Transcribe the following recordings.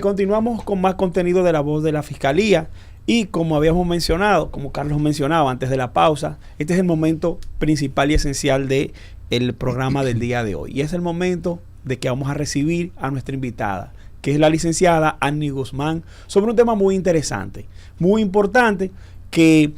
Continuamos con más contenido de La Voz de la Fiscalía. Y como habíamos mencionado, como Carlos mencionaba antes de la pausa, este es el momento principal y esencial del programa del día de hoy. Y es el momento de que vamos a recibir a nuestra invitada, que es la licenciada Annie Guzmán, sobre un tema muy interesante, muy importante, que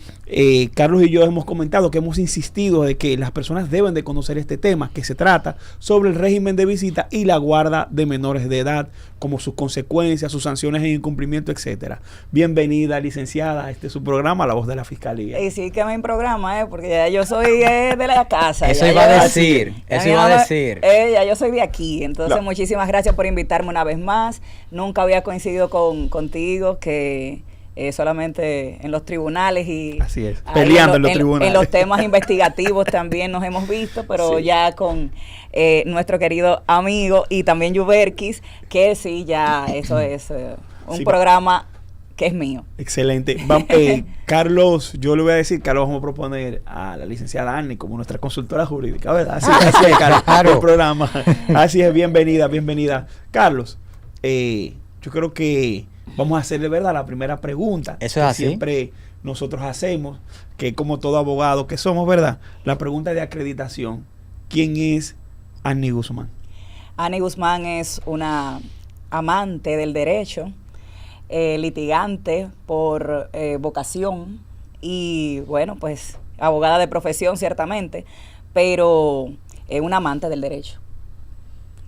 Carlos y yo hemos comentado, que hemos insistido de que las personas deben de conocer este tema, que se trata sobre el régimen de visita y la guarda de menores de edad, como sus consecuencias, sus sanciones en incumplimiento, etcétera. Bienvenida, licenciada, a su programa, La Voz de la Fiscalía. Y sí que me programa, porque ya yo soy de la casa. Eso iba a decir, Ya yo soy de aquí, entonces muchísimas gracias por invitarme una vez más. Nunca había coincidido contigo, que solamente en los tribunales y así es, peleando en los tribunales. En los temas investigativos también nos hemos visto, pero sí, ya con nuestro querido amigo y también Yuberkis, que sí, ya eso es un programa que es mío. Excelente. Carlos, yo le voy a decir, Carlos, vamos a proponer a la licenciada Annie como nuestra consultora jurídica, ¿verdad? Así es, Carlos, el programa. Así es, bienvenida. Carlos, yo creo que vamos a hacerle, ¿verdad?, la primera pregunta. Eso es así. Siempre nosotros hacemos, que como todo abogado que somos, ¿verdad?, la pregunta de acreditación. ¿Quién es Annie Guzmán? Annie Guzmán es una amante del derecho, litigante por vocación y, bueno, pues abogada de profesión, ciertamente, pero una amante del derecho,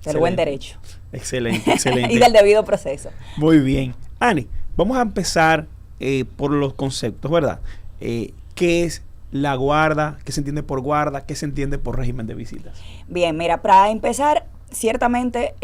del buen derecho. Excelente. Y del debido proceso. Muy bien. Annie, vamos a empezar por los conceptos, ¿verdad? ¿Qué es la guarda? ¿Qué se entiende por guarda? ¿Qué se entiende por régimen de visitas? Bien, mira, para empezar, ciertamente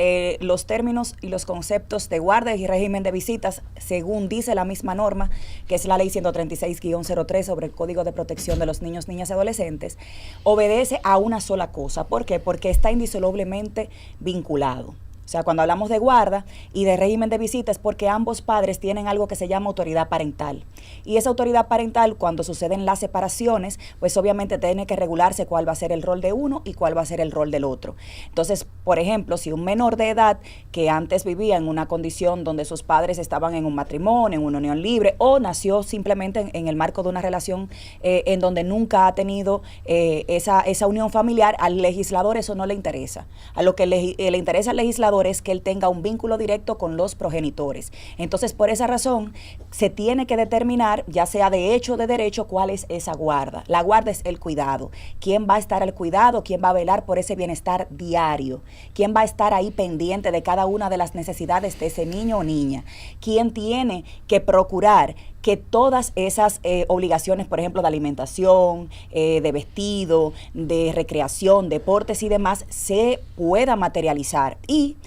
los términos y los conceptos de guarda y régimen de visitas, según dice la misma norma, que es la ley 136-03 sobre el Código de Protección de los Niños, Niñas y Adolescentes, obedece a una sola cosa. ¿Por qué? Porque está indisolublemente vinculado. O sea, cuando hablamos de guarda y de régimen de visita es porque ambos padres tienen algo que se llama autoridad parental. Y esa autoridad parental, cuando suceden las separaciones, pues obviamente tiene que regularse cuál va a ser el rol de uno y cuál va a ser el rol del otro. Entonces, por ejemplo, si un menor de edad que antes vivía en una condición donde sus padres estaban en un matrimonio, en una unión libre, o nació simplemente en el marco de una relación en donde nunca ha tenido esa unión familiar, al legislador eso no le interesa. A lo que le interesa al legislador es que él tenga un vínculo directo con los progenitores. Entonces, por esa razón, se tiene que determinar, ya sea de hecho o de derecho, cuál es esa guarda. La guarda es el cuidado. ¿Quién va a estar al cuidado? ¿Quién va a velar por ese bienestar diario? ¿Quién va a estar ahí pendiente de cada una de las necesidades de ese niño o niña? ¿Quién tiene que procurar que todas esas obligaciones, por ejemplo, de alimentación, de vestido, de recreación, deportes y demás, se pueda materializar? Y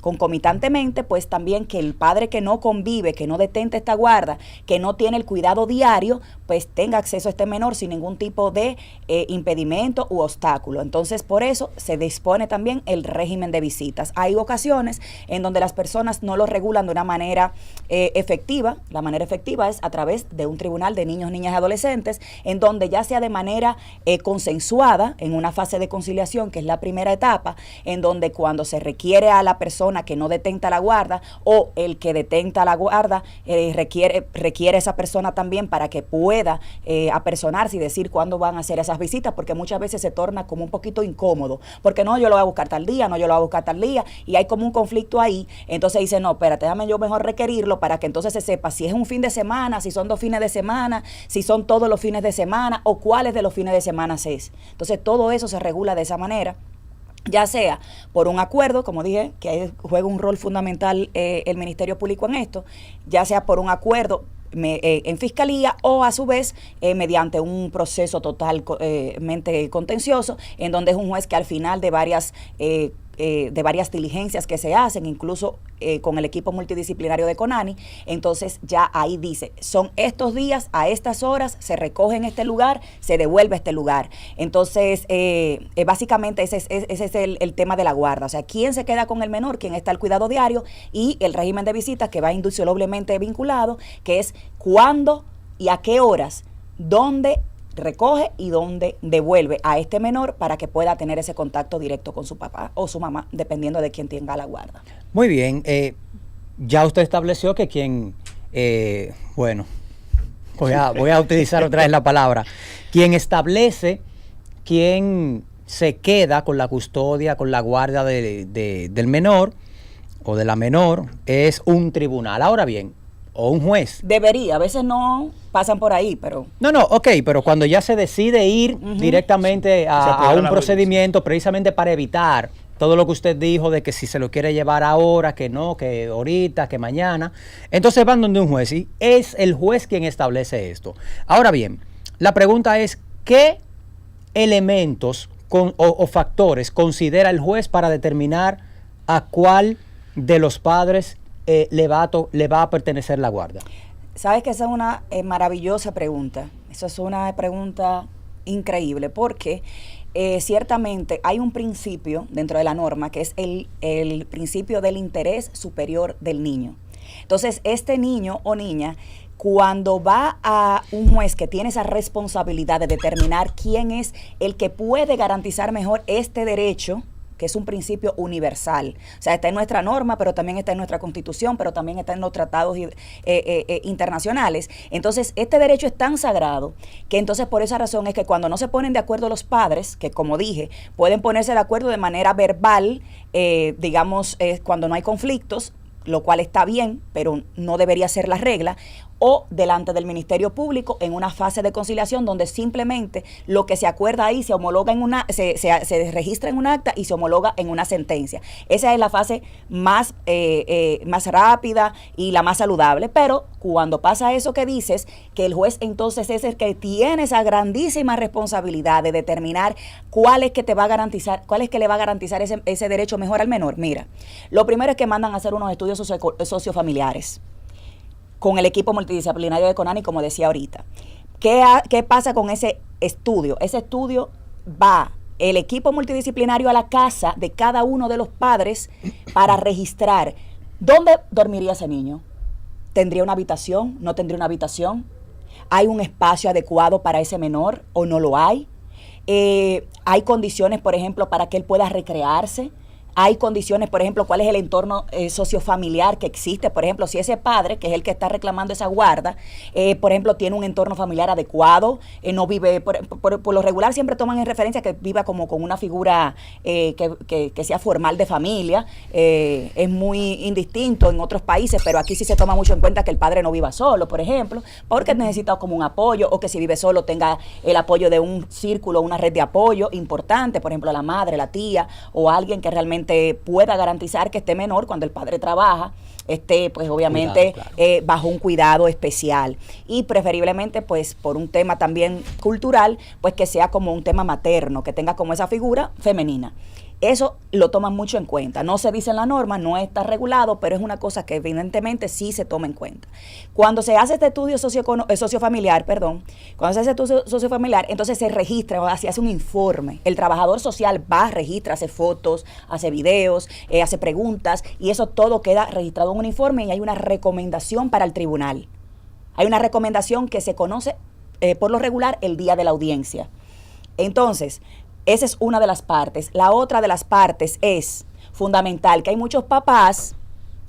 concomitantemente, pues también que el padre que no convive, que no detenta esta guarda, que no tiene el cuidado diario, pues tenga acceso a este menor sin ningún tipo de impedimento u obstáculo. Entonces, por eso se dispone también el régimen de visitas. Hay ocasiones en donde las personas no lo regulan de una manera efectiva. La manera efectiva es a través de un tribunal de niños, niñas y adolescentes, en donde ya sea de manera consensuada, en una fase de conciliación, que es la primera etapa, en donde cuando se requiere a la persona que no detenta la guarda o el que detenta la guarda requiere a esa persona también para que pueda apersonarse y decir cuándo van a hacer esas visitas, porque muchas veces se torna como un poquito incómodo, porque no, yo lo voy a buscar tal día, no, yo lo voy a buscar tal día, y hay como un conflicto ahí. Entonces dice, no, espérate, déjame yo mejor requerirlo para que entonces se sepa si es un fin de semana, si son 2 fines de semana, si son todos los fines de semana o cuáles de los fines de semana es. Entonces todo eso se regula de esa manera, ya sea por un acuerdo, como dije, que juega un rol fundamental el Ministerio Público en esto, ya sea por un acuerdo en fiscalía o a su vez mediante un proceso totalmente contencioso, en donde es un juez que al final de varias diligencias que se hacen, incluso con el equipo multidisciplinario de CONANI, entonces ya ahí dice, son estos días, a estas horas, se recoge en este lugar, se devuelve a este lugar. Entonces, básicamente ese es el tema de la guarda, o sea, quién se queda con el menor, quién está al cuidado diario, y el régimen de visitas que va indisolublemente vinculado, que es cuándo y a qué horas, dónde recoge y dónde devuelve a este menor para que pueda tener ese contacto directo con su papá o su mamá, dependiendo de quién tenga la guarda. Muy bien, ya usted estableció que quien, bueno, voy a utilizar otra vez la palabra, quien establece quién se queda con la custodia, con la guardia del menor o de la menor, es un tribunal. Ahora bien, o un juez. Debería, a veces no pasan por ahí, pero... No, ok, pero cuando ya se decide ir directamente a un procedimiento precisamente para evitar todo lo que usted dijo de que si se lo quiere llevar ahora, que no, que ahorita, que mañana, entonces van donde un juez y es el juez quien establece esto. Ahora bien, la pregunta es, ¿qué elementos o factores considera el juez para determinar a cuál de los padres le va a pertenecer la guarda? Sabes que esa es una maravillosa pregunta. Esa es una pregunta increíble porque ciertamente hay un principio dentro de la norma que es el principio del interés superior del niño. Entonces, este niño o niña, cuando va a un juez que tiene esa responsabilidad de determinar quién es el que puede garantizar mejor este derecho, que es un principio universal. O sea, está en nuestra norma, pero también está en nuestra Constitución, pero también está en los tratados internacionales. Entonces, este derecho es tan sagrado que entonces por esa razón es que cuando no se ponen de acuerdo los padres, que como dije, pueden ponerse de acuerdo de manera verbal, digamos, cuando no hay conflictos, lo cual está bien, pero no debería ser la regla, o delante del Ministerio Público en una fase de conciliación donde simplemente lo que se acuerda ahí se homologa se registra en un acta y se homologa en una sentencia. Esa es la fase más rápida y la más saludable, pero cuando pasa eso que dices, que el juez entonces es el que tiene esa grandísima responsabilidad de determinar cuál es que le va a garantizar ese derecho mejor al menor. Mira, lo primero es que mandan a hacer unos estudios sociofamiliares con el equipo multidisciplinario de CONANI, como decía ahorita. ¿Qué pasa con ese estudio? Ese estudio va el equipo multidisciplinario a la casa de cada uno de los padres para registrar dónde dormiría ese niño. ¿Tendría una habitación? ¿No tendría una habitación? ¿Hay un espacio adecuado para ese menor o no lo hay? ¿Hay condiciones, por ejemplo, para que él pueda recrearse? Hay condiciones, por ejemplo, cuál es el entorno sociofamiliar que existe. Por ejemplo, si ese padre, que es el que está reclamando esa guarda, por ejemplo, tiene un entorno familiar adecuado, no vive, por lo regular siempre toman en referencia que viva como con una figura que sea formal de familia. Es muy indistinto en otros países, pero aquí sí se toma mucho en cuenta que el padre no viva solo, por ejemplo, porque necesita como un apoyo, o que si vive solo tenga el apoyo de un círculo, una red de apoyo importante, por ejemplo, la madre, la tía, o alguien que realmente pueda garantizar que este menor, cuando el padre trabaja, esté pues obviamente bajo un cuidado especial, y preferiblemente pues por un tema también cultural, pues que sea como un tema materno, que tenga como esa figura femenina. Eso lo toman mucho en cuenta. No se dice en la norma, no está regulado, pero es una cosa que evidentemente sí se toma en cuenta. Cuando se hace este estudio sociofamiliar, entonces se registra, se hace un informe. El trabajador social va, registra, hace fotos, hace videos, hace preguntas, y eso todo queda registrado en un informe y hay una recomendación para el tribunal. Hay una recomendación que se conoce por lo regular el día de la audiencia. Entonces, esa es una de las partes. La otra de las partes es fundamental, que hay muchos papás,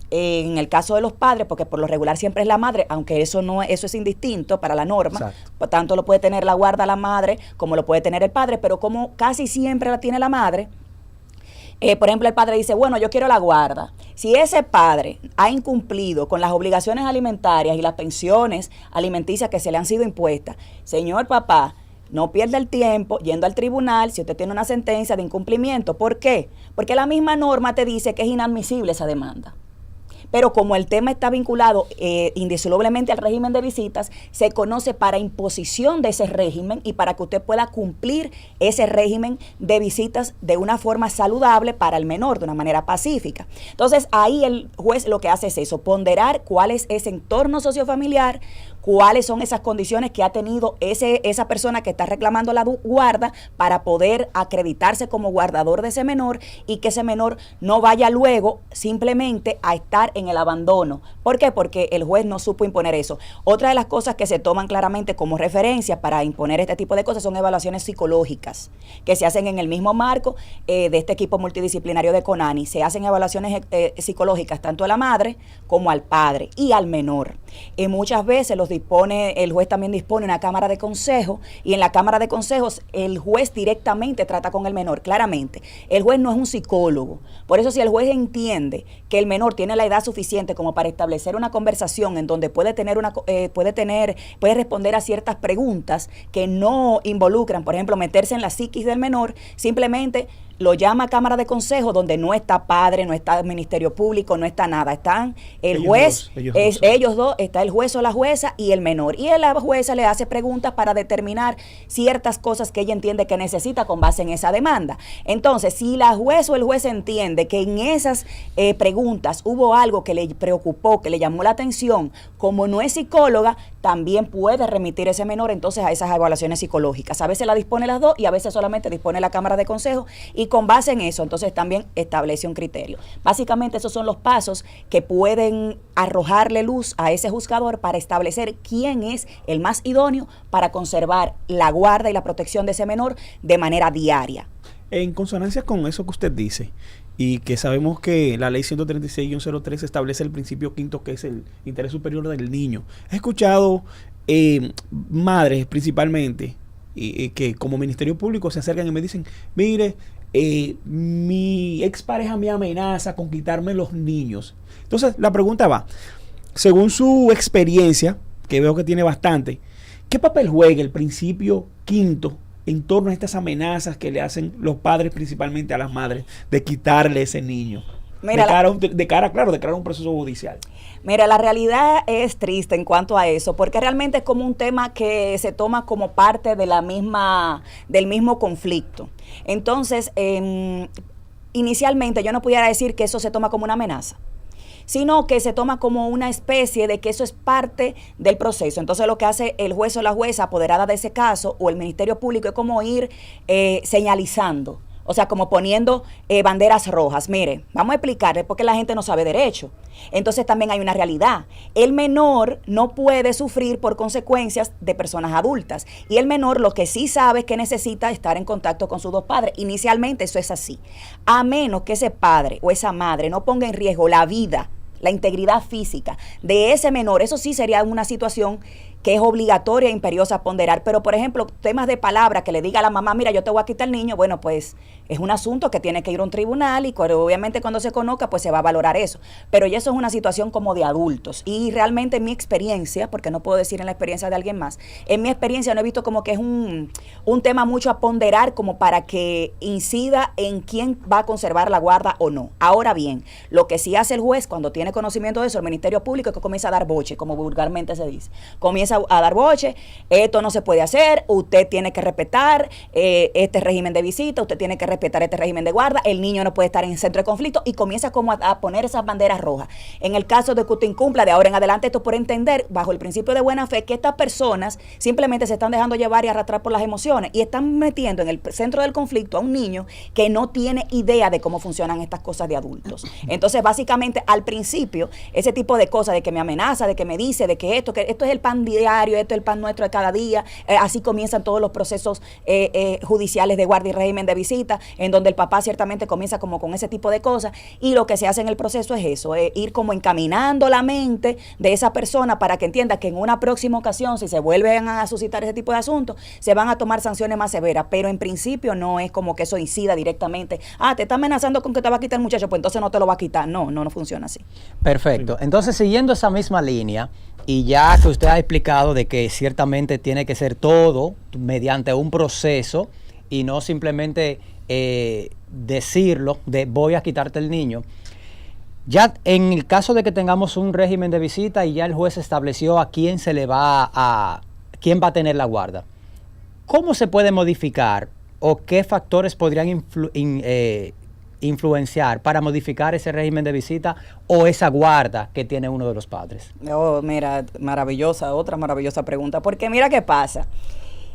en el caso de los padres, porque por lo regular siempre es la madre, aunque eso es indistinto para la norma. Exacto. Por tanto lo puede tener la guarda la madre como lo puede tener el padre, pero como casi siempre la tiene la madre, por ejemplo, el padre dice, bueno, yo quiero la guarda. Si ese padre ha incumplido con las obligaciones alimentarias y las pensiones alimenticias que se le han sido impuestas, señor papá, no pierda el tiempo yendo al tribunal si usted tiene una sentencia de incumplimiento. ¿Por qué? Porque la misma norma te dice que es inadmisible esa demanda. Pero como el tema está vinculado indisolublemente al régimen de visitas, se conoce para imposición de ese régimen y para que usted pueda cumplir ese régimen de visitas de una forma saludable para el menor, de una manera pacífica. Entonces, ahí el juez lo que hace es eso, ponderar cuál es ese entorno sociofamiliar, cuáles son esas condiciones que ha tenido esa persona que está reclamando la guarda para poder acreditarse como guardador de ese menor y que ese menor no vaya luego simplemente a estar en el abandono. ¿Por qué? Porque el juez no supo imponer eso. Otra de las cosas que se toman claramente como referencia para imponer este tipo de cosas son evaluaciones psicológicas que se hacen en el mismo marco de este equipo multidisciplinario de CONANI. Se hacen evaluaciones psicológicas tanto a la madre como al padre y al menor. Muchas veces el juez también dispone una cámara de consejo, y en la cámara de consejos el juez directamente trata con el menor, claramente. El juez no es un psicólogo. Por eso, si el juez entiende que el menor tiene la edad suficiente como para establecer una conversación en donde puede responder a ciertas preguntas que no involucran, por ejemplo, meterse en la psiquis del menor, simplemente lo llama a cámara de consejo, donde no está padre, no está ministerio público, no está nada. Están el juez, ellos dos, está el juez o la jueza y el menor. Y la jueza le hace preguntas para determinar ciertas cosas que ella entiende que necesita con base en esa demanda. Entonces, si la juez o el juez entiende que en esas preguntas hubo algo que le preocupó, que le llamó la atención, como no es psicóloga, también puede remitir ese menor entonces a esas evaluaciones psicológicas. A veces la dispone las dos y a veces solamente dispone la cámara de consejo, y con base en eso entonces también establece un criterio. Básicamente esos son los pasos que pueden arrojarle luz a ese juzgador para establecer quién es el más idóneo para conservar la guarda y la protección de ese menor de manera diaria. En consonancia con eso que usted dice, y que sabemos que la ley 136-03 establece el principio quinto, que es el interés superior del niño. He escuchado madres principalmente que como Ministerio Público se acercan y me dicen, mire, mi expareja me amenaza con quitarme los niños. Entonces la pregunta va, según su experiencia, que veo que tiene bastante, ¿qué papel juega el principio quinto en torno a estas amenazas que le hacen los padres, principalmente a las madres, de quitarle ese niño? Mira, de cara a un proceso judicial. Mira, la realidad es triste en cuanto a eso, porque realmente es como un tema que se toma como parte de del mismo conflicto. Entonces, inicialmente yo no pudiera decir que eso se toma como una amenaza, sino que se toma como una especie de que eso es parte del proceso. Entonces lo que hace el juez o la jueza apoderada de ese caso o el Ministerio Público es como ir señalizando. O sea, como poniendo banderas rojas. Mire, vamos a explicarle porque la gente no sabe derecho. Entonces también hay una realidad. El menor no puede sufrir por consecuencias de personas adultas. Y el menor lo que sí sabe es que necesita estar en contacto con sus dos padres. Inicialmente eso es así. A menos que ese padre o esa madre no ponga en riesgo la vida, la integridad física de ese menor, eso sí sería una situación que es obligatoria e imperiosa ponderar. Pero, por ejemplo, temas de palabra, que le diga a la mamá, mira, yo te voy a quitar el niño, bueno, pues es un asunto que tiene que ir a un tribunal y obviamente cuando se conozca, pues se va a valorar eso. Pero ya eso es una situación como de adultos. Y realmente en mi experiencia, porque no puedo decir en la experiencia de alguien más, en mi experiencia no he visto como que es un tema mucho a ponderar como para que incida en quién va a conservar la guarda o no. Ahora bien, lo que sí hace el juez cuando tiene conocimiento de eso, el Ministerio Público, es que comienza a dar boche, como vulgarmente se dice. Comienza a dar boche, esto no se puede hacer, usted tiene que respetar este régimen de visita, usted tiene que respetar este régimen de guarda, el niño no puede estar en el centro de conflicto, y comienza como a poner esas banderas rojas. En el caso de que usted incumpla de ahora en adelante, esto por entender, bajo el principio de buena fe, que estas personas simplemente se están dejando llevar y arrastrar por las emociones y están metiendo en el centro del conflicto a un niño que no tiene idea de cómo funcionan estas cosas de adultos. Entonces, básicamente, al principio, ese tipo de cosas, de que me amenaza, de que me dice, de que esto es el pan diario, esto es el pan nuestro de cada día, así comienzan todos los procesos judiciales de guardia y régimen de visita, en donde el papá ciertamente comienza como con ese tipo de cosas, y lo que se hace en el proceso es eso, ir como encaminando la mente de esa persona para que entienda que en una próxima ocasión, si se vuelven a suscitar ese tipo de asuntos, se van a tomar sanciones más severas, pero en principio no es como que eso incida directamente, te está amenazando con que te va a quitar el muchacho, pues entonces no te lo va a quitar. No funciona así. Perfecto. Entonces, siguiendo esa misma línea, y ya que usted ha explicado de que ciertamente tiene que ser todo mediante un proceso y no simplemente decirlo de voy a quitarte el niño, ya en el caso de que tengamos un régimen de visita y ya el juez estableció a quién quién va a tener la guarda, ¿cómo se puede modificar o qué factores podrían influenciar para modificar ese régimen de visita o esa guarda que tiene uno de los padres? Oh, mira, otra maravillosa pregunta, porque mira qué pasa.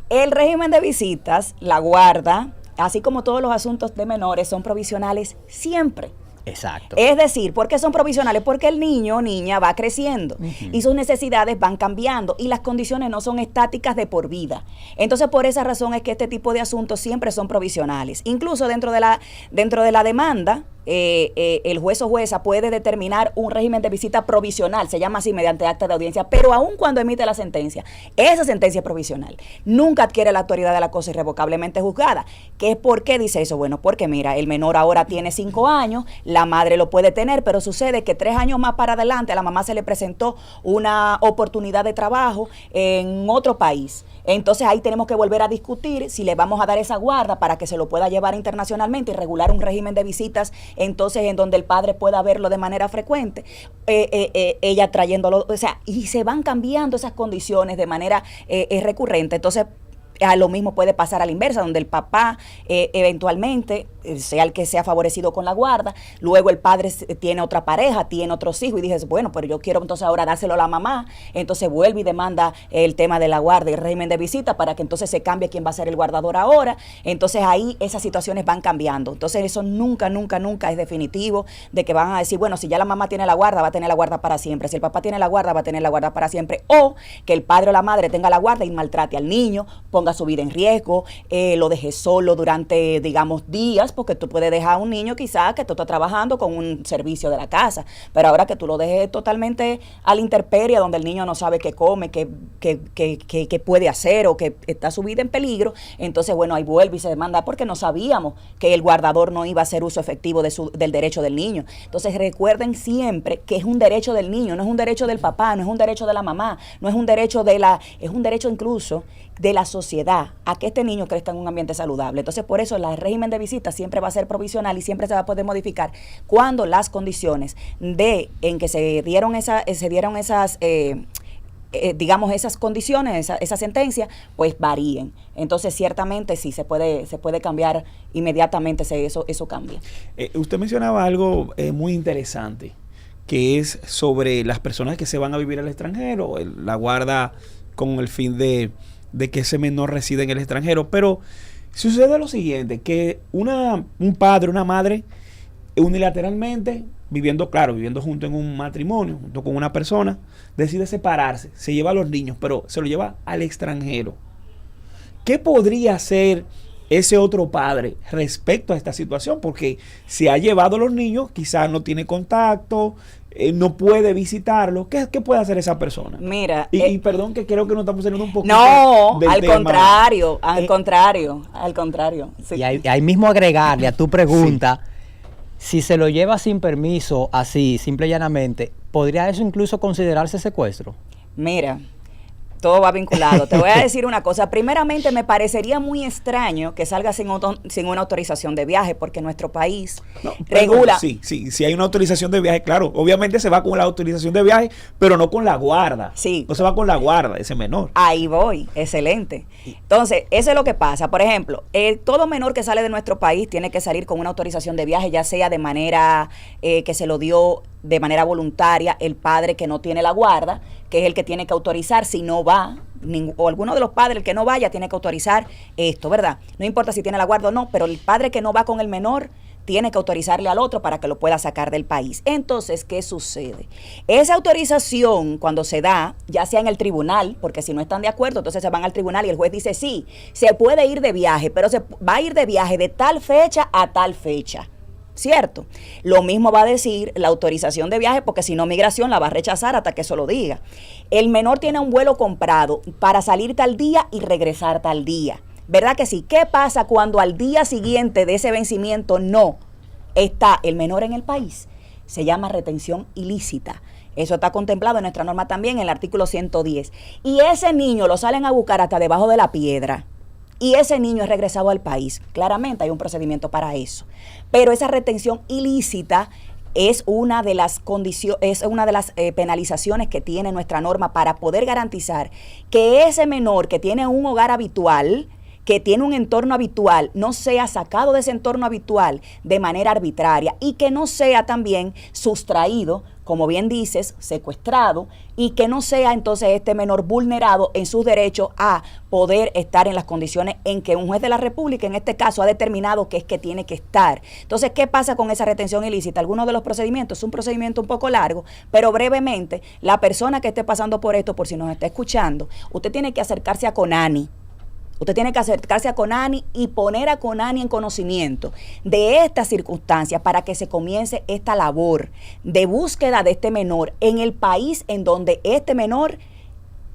El régimen de visitas, la guarda, así como todos los asuntos de menores, son provisionales siempre. Exacto. Es decir, ¿por qué son provisionales? Porque el niño o niña va creciendo y sus necesidades van cambiando y las condiciones no son estáticas de por vida. Entonces, por esa razón es que este tipo de asuntos siempre son provisionales. Incluso dentro de la demanda, el juez o jueza puede determinar un régimen de visita provisional, se llama así mediante acta de audiencia, pero aun cuando emite la sentencia, esa sentencia es provisional. Nunca adquiere la autoridad de la cosa irrevocablemente juzgada. ¿Por qué dice eso? Bueno, porque mira, el menor ahora tiene 5 años, la madre lo puede tener, pero sucede que 3 años más para adelante a la mamá se le presentó una oportunidad de trabajo en otro país. Entonces ahí tenemos que volver a discutir si le vamos a dar esa guarda para que se lo pueda llevar internacionalmente y regular un régimen de visitas, entonces en donde el padre pueda verlo de manera frecuente, ella trayéndolo, o sea, y se van cambiando esas condiciones de manera recurrente. Entonces, a lo mismo puede pasar a la inversa, donde el papá eventualmente sea el que sea favorecido con la guarda, luego el padre tiene otra pareja, tiene otros hijos y dices, bueno, pero yo quiero entonces ahora dárselo a la mamá, entonces vuelve y demanda el tema de la guarda y el régimen de visita para que entonces se cambie quién va a ser el guardador ahora. Entonces ahí esas situaciones van cambiando. Entonces eso nunca es definitivo de que van a decir, bueno, si ya la mamá tiene la guarda, va a tener la guarda para siempre, si el papá tiene la guarda, va a tener la guarda para siempre, o que el padre o la madre tenga la guarda y maltrate al niño, ponga su vida en riesgo, lo deje solo durante, digamos, días, porque tú puedes dejar a un niño quizás que tú estás trabajando con un servicio de la casa, pero ahora que tú lo dejes totalmente a la intemperie, donde el niño no sabe qué come, qué puede hacer o que está su vida en peligro, entonces, bueno, ahí vuelve y se demanda porque no sabíamos que el guardador no iba a hacer uso efectivo del derecho del niño. Entonces, recuerden siempre que es un derecho del niño, no es un derecho del papá, no es un derecho de la mamá, no es un derecho es un derecho incluso de la sociedad a que este niño crezca en un ambiente saludable. Entonces, por eso el régimen de visita siempre va a ser provisional y siempre se va a poder modificar cuando las condiciones en que se dieron esas digamos, esas condiciones, esa sentencia, pues varíen. Entonces, ciertamente sí, se puede cambiar inmediatamente, eso cambia. Usted mencionaba algo muy interesante, que es sobre las personas que se van a vivir al extranjero, la guarda con el fin de que ese menor reside en el extranjero. Pero sucede lo siguiente, que un padre, una madre, unilateralmente, viviendo junto en un matrimonio, junto con una persona, decide separarse, se lleva a los niños, pero se lo lleva al extranjero. ¿Qué podría hacer ese otro padre respecto a esta situación? Porque se ha llevado a los niños, quizás no tiene contacto, no puede visitarlo. ¿Qué puede hacer esa persona? Mira, y perdón que creo que nos estamos saliendo un poquito al contrario. Sí. Y ahí mismo agregarle a tu pregunta, si se lo lleva sin permiso, así, simple y llanamente, ¿podría eso incluso considerarse secuestro? Mira, todo va vinculado. Te voy a decir una cosa. Primeramente, me parecería muy extraño que salga sin una autorización de viaje, porque nuestro país regula. Sí, hay una autorización de viaje, claro. Obviamente se va con la autorización de viaje, pero no con la guarda. Sí. No se va con la guarda, ese menor. Ahí voy, excelente. Entonces, eso es lo que pasa. Por ejemplo, todo menor que sale de nuestro país tiene que salir con una autorización de viaje, ya sea de manera que se lo dio de manera voluntaria el padre que no tiene la guarda, que es el que tiene que autorizar. Si no va, o alguno de los padres, el que no vaya, tiene que autorizar esto, ¿verdad? No importa si tiene la guarda o no, pero el padre que no va con el menor tiene que autorizarle al otro para que lo pueda sacar del país. Entonces, ¿qué sucede? Esa autorización, cuando se da, ya sea en el tribunal, porque si no están de acuerdo, entonces se van al tribunal y el juez dice, sí, se puede ir de viaje, pero se va a ir de viaje de tal fecha a tal fecha. ¿Cierto? Lo mismo va a decir la autorización de viaje, porque si no, migración la va a rechazar hasta que eso lo diga. El menor tiene un vuelo comprado para salir tal día y regresar tal día. ¿Verdad que sí? ¿Qué pasa cuando al día siguiente de ese vencimiento no está el menor en el país? Se llama retención ilícita. Eso está contemplado en nuestra norma también, en el artículo 110. Y ese niño lo salen a buscar hasta debajo de la piedra. Y ese niño es regresado al país. Claramente hay un procedimiento para eso. Pero esa retención ilícita es una de las penalizaciones que tiene nuestra norma para poder garantizar que ese menor que tiene un hogar habitual, que tiene un entorno habitual, no sea sacado de ese entorno habitual de manera arbitraria y que no sea también sustraído, como bien dices, secuestrado, y que no sea entonces este menor vulnerado en sus derechos a poder estar en las condiciones en que un juez de la República, en este caso, ha determinado que es que tiene que estar. Entonces, ¿qué pasa con esa retención ilícita? Algunos de los procedimientos, es un procedimiento un poco largo, pero brevemente, la persona que esté pasando por esto, por si nos está escuchando, usted tiene que acercarse a CONANI. Usted tiene que acercarse a CONANI y poner a CONANI en conocimiento de estas circunstancias para que se comience esta labor de búsqueda de este menor en el país en donde este menor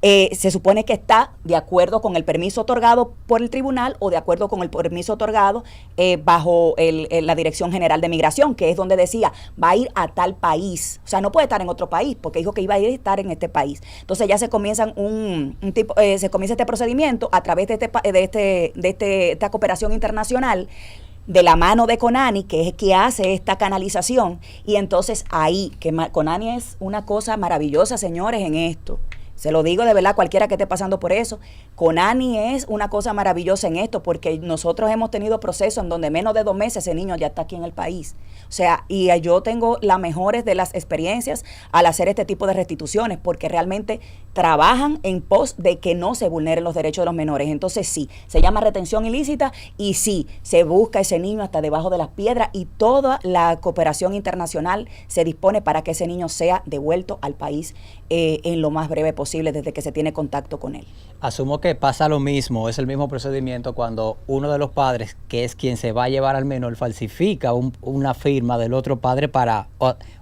se supone que está de acuerdo con el permiso otorgado por el tribunal o de acuerdo con el permiso otorgado bajo la Dirección General de Migración, que es donde decía, va a ir a tal país. O sea, no puede estar en otro país, porque dijo que iba a ir a estar en este país. Entonces ya se comienza se comienza este procedimiento a través de esta cooperación internacional, de la mano de CONANI, que es que hace esta canalización. Y entonces ahí, que CONANI es una cosa maravillosa, señores, en esto. Se lo digo de verdad, cualquiera que esté pasando por eso. CONANI es una cosa maravillosa en esto, porque nosotros hemos tenido procesos en donde menos de 2 meses ese niño ya está aquí en el país. O sea, y yo tengo las mejores de las experiencias al hacer este tipo de restituciones, porque realmente trabajan en pos de que no se vulneren los derechos de los menores. Entonces sí, se llama retención ilícita y sí, se busca ese niño hasta debajo de las piedras y toda la cooperación internacional se dispone para que ese niño sea devuelto al país en lo más breve posible desde que se tiene contacto con él. Asumo que pasa lo mismo, es el mismo procedimiento cuando uno de los padres, que es quien se va a llevar al menor, falsifica una firma del otro padre para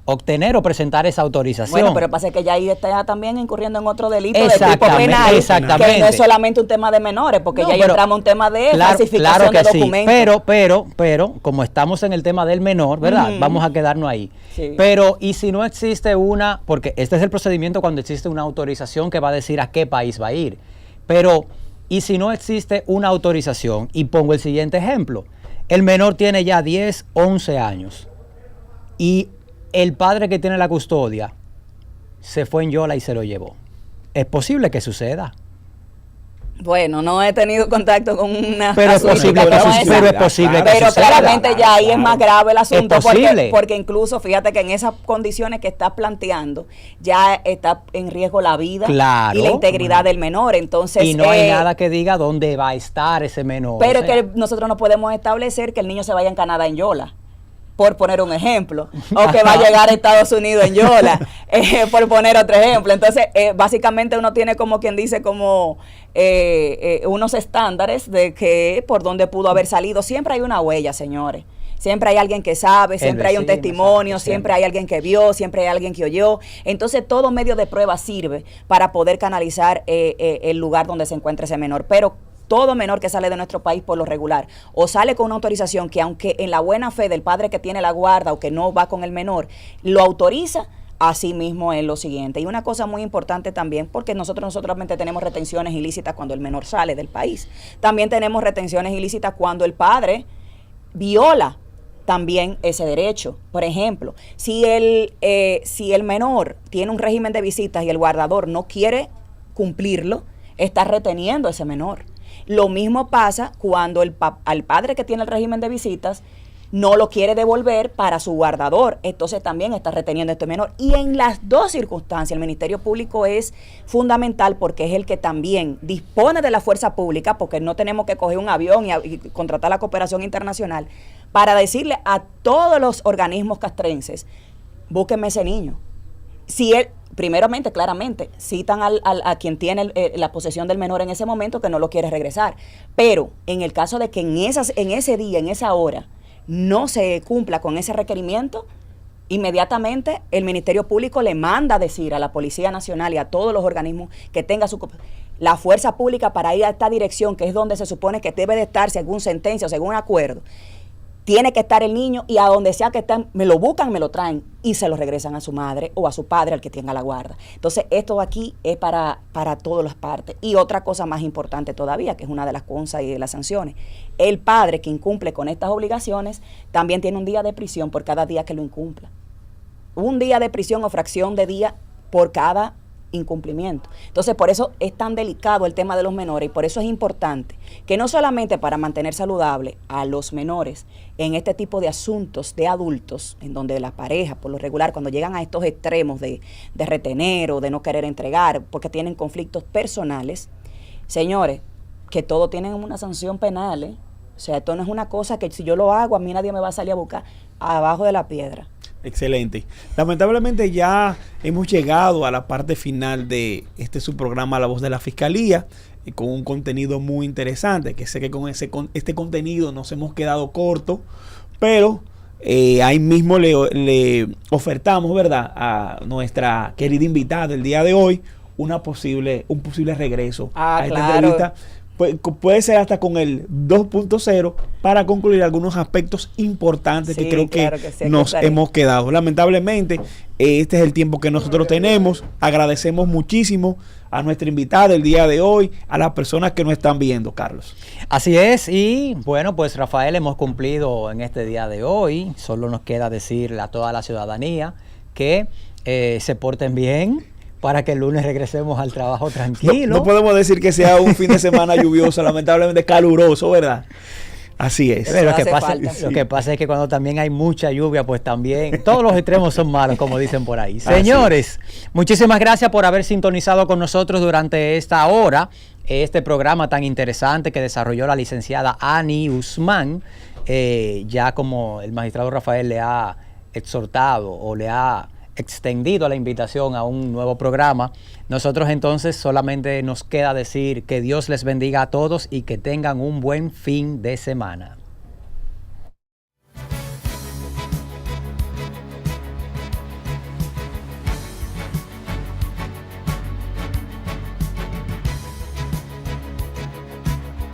obtener o presentar esa autorización. Bueno, pero pasa que ya ahí está también incurriendo en otro delito de tipo penal, exactamente, que no es solamente un tema de menores, porque no, ya entramos en un tema de falsificación claro que de documentos. Sí, pero como estamos en el tema del menor, ¿verdad? Vamos a quedarnos ahí. Sí. Pero, ¿y si no existe porque este es el procedimiento cuando existe una autorización que va a decir a qué país va a ir? Pero, ¿y si no existe una autorización? Y pongo el siguiente ejemplo. El menor tiene ya 10, 11 años. Y el padre que tiene la custodia se fue en Yola y se lo llevó. ¿Es posible que suceda? Bueno, no he tenido contacto con una... Pero es posible que suceda. Pero claramente ya ahí es más grave el asunto, es porque incluso fíjate que en esas condiciones que estás planteando ya está en riesgo la vida y la integridad del menor. Entonces, y no hay nada que diga dónde va a estar ese menor. Pero es que nosotros no podemos establecer que el niño se vaya en Canadá en Yola, por poner un ejemplo, o que va a llegar a Estados Unidos en Yola, por poner otro ejemplo. Entonces, básicamente uno tiene como quien dice como unos estándares de que por dónde pudo haber salido. Siempre hay una huella, señores. Siempre hay alguien que sabe, siempre hay un testimonio, siempre hay alguien que vio, siempre hay alguien que oyó. Entonces, todo medio de prueba sirve para poder canalizar el lugar donde se encuentra ese menor. Pero todo menor que sale de nuestro país por lo regular o sale con una autorización que, aunque en la buena fe del padre que tiene la guarda o que no va con el menor, lo autoriza, así mismo es lo siguiente. Y una cosa muy importante también, porque nosotros solamente tenemos retenciones ilícitas cuando el menor sale del país. También tenemos retenciones ilícitas cuando el padre viola también ese derecho. Por ejemplo, si el menor tiene un régimen de visitas y el guardador no quiere cumplirlo, está reteniendo a ese menor. Lo mismo pasa cuando al padre que tiene el régimen de visitas no lo quiere devolver para su guardador, entonces también está reteniendo a este menor. Y en las dos circunstancias el Ministerio Público es fundamental porque es el que también dispone de la fuerza pública, porque no tenemos que coger un avión y contratar la cooperación internacional para decirle a todos los organismos castrenses, búsquenme ese niño. Si él, primeramente, claramente, citan a quien tiene la posesión del menor en ese momento que no lo quiere regresar. Pero en el caso de que en ese día, en esa hora, no se cumpla con ese requerimiento, inmediatamente el Ministerio Público le manda a decir a la Policía Nacional y a todos los organismos que tenga la fuerza pública para ir a esta dirección, que es donde se supone que debe de estar según sentencia o según acuerdo. Tiene que estar el niño y a donde sea que estén, me lo buscan, me lo traen y se lo regresan a su madre o a su padre, al que tenga la guarda. Entonces, esto aquí es para todas las partes. Y otra cosa más importante todavía, que es una de las cosas y de las sanciones, el padre que incumple con estas obligaciones también tiene un día de prisión por cada día que lo incumpla. Un día de prisión o fracción de día por cada incumplimiento. Entonces, por eso es tan delicado el tema de los menores y por eso es importante que no solamente para mantener saludable a los menores en este tipo de asuntos de adultos, en donde las parejas, por lo regular, cuando llegan a estos extremos de retener o de no querer entregar, porque tienen conflictos personales, señores, que todo tienen una sanción penal, ¿eh? O sea, esto no es una cosa que si yo lo hago, a mí nadie me va a salir a buscar abajo de la piedra. Excelente. Lamentablemente ya hemos llegado a la parte final de su programa La Voz de la Fiscalía, con un contenido muy interesante, que sé que con este contenido nos hemos quedado corto, pero ahí mismo le ofertamos, ¿verdad?, a nuestra querida invitada del día de hoy un posible regreso a esta entrevista. Puede ser hasta con el 2.0 para concluir algunos aspectos importantes que creo que nos hemos quedado. Lamentablemente, este es el tiempo que nosotros tenemos. Agradecemos muchísimo a nuestra invitada el día de hoy, a las personas que nos están viendo, Carlos. Así es, y bueno, pues Rafael, hemos cumplido en este día de hoy. Solo nos queda decirle a toda la ciudadanía que se porten bien, para que el lunes regresemos al trabajo tranquilo. No podemos decir que sea un fin de semana lluvioso, lamentablemente caluroso, ¿verdad? Así es. Pero lo que pasa es que cuando también hay mucha lluvia, pues también todos los extremos son malos, como dicen por ahí. Señores, muchísimas gracias por haber sintonizado con nosotros durante esta hora, este programa tan interesante que desarrolló la licenciada Ani Usman, ya como el magistrado Rafael le ha exhortado o le ha extendido la invitación a un nuevo programa. Nosotros entonces solamente nos queda decir que Dios les bendiga a todos y que tengan un buen fin de semana.